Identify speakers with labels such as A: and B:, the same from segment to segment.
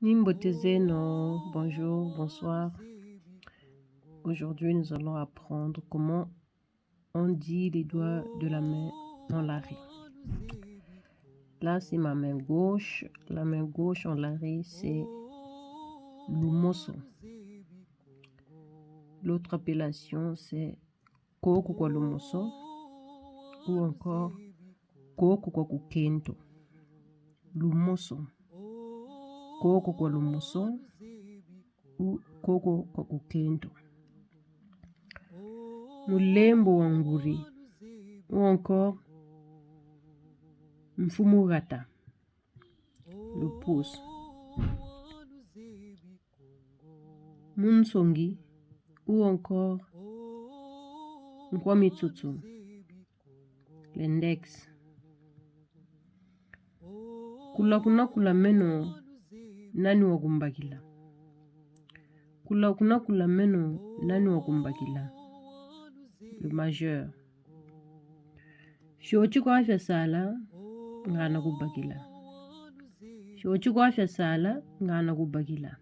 A: Nimbotezeno, bonjour, bonsoir. Aujourd'hui, nous allons apprendre comment on dit les doigts de la main en lari. Là, c'est ma main gauche. La main gauche en lari, c'est lumoso. L'autre appellation, c'est koko kwa lumoso ou encore koko kwa kukento. Lumoso. Koko kwa lumoso ou koko kwa kukento. Mulembo wa nguri ou encore mfumugata, le pouce. Munsongi ou encore Nkwamitsutu, l'index. Kula meno nani wakumbakila. Kula meno nani wakumbakila, le majeur. Shochi kwa afya sala ngana kubakila. Shochi kwa afya sala ngana kubakila,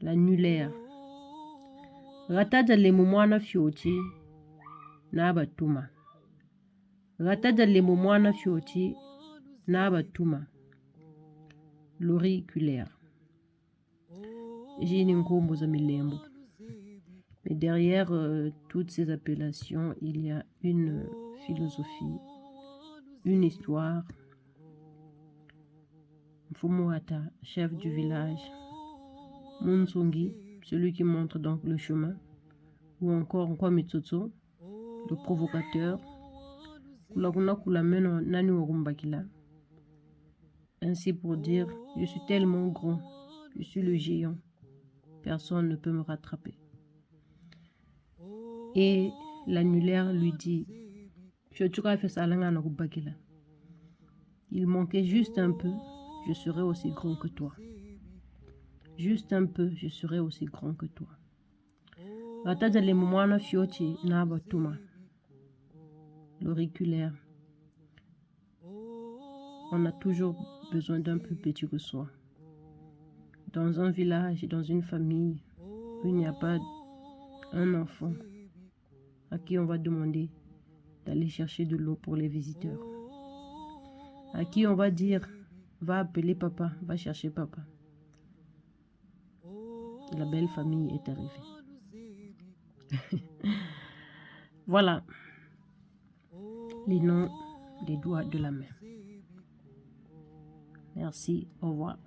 A: l'annulaire. Rataja lemu mwana fyochi na batuma. Rataja lemu mwana fyochi na batuma, l'auriculaire. J'ai une combo za milembo. Mais derrière toutes ces appellations, il y a une philosophie, une histoire. Mfumuata, chef du village. Munsongi, celui qui montre donc le chemin. Ou encore Nkwamitsutu, le provocateur. Kula meno nani wakumbakila. Ainsi pour dire, je suis tellement grand, je suis le géant. Personne ne peut me rattraper. Et l'annulaire lui dit, il manquait juste un peu, je serai aussi grand que toi. Juste un peu, je serai aussi grand que toi. L'auriculaire. On a toujours besoin d'un plus petit que soi. Dans un village, dans une famille, où il n'y a pas un enfant à qui on va demander d'aller chercher de l'eau pour les visiteurs, à qui on va dire, va appeler papa, va chercher papa. La belle famille est arrivée. Voilà les noms des doigts de la main. Merci, au revoir.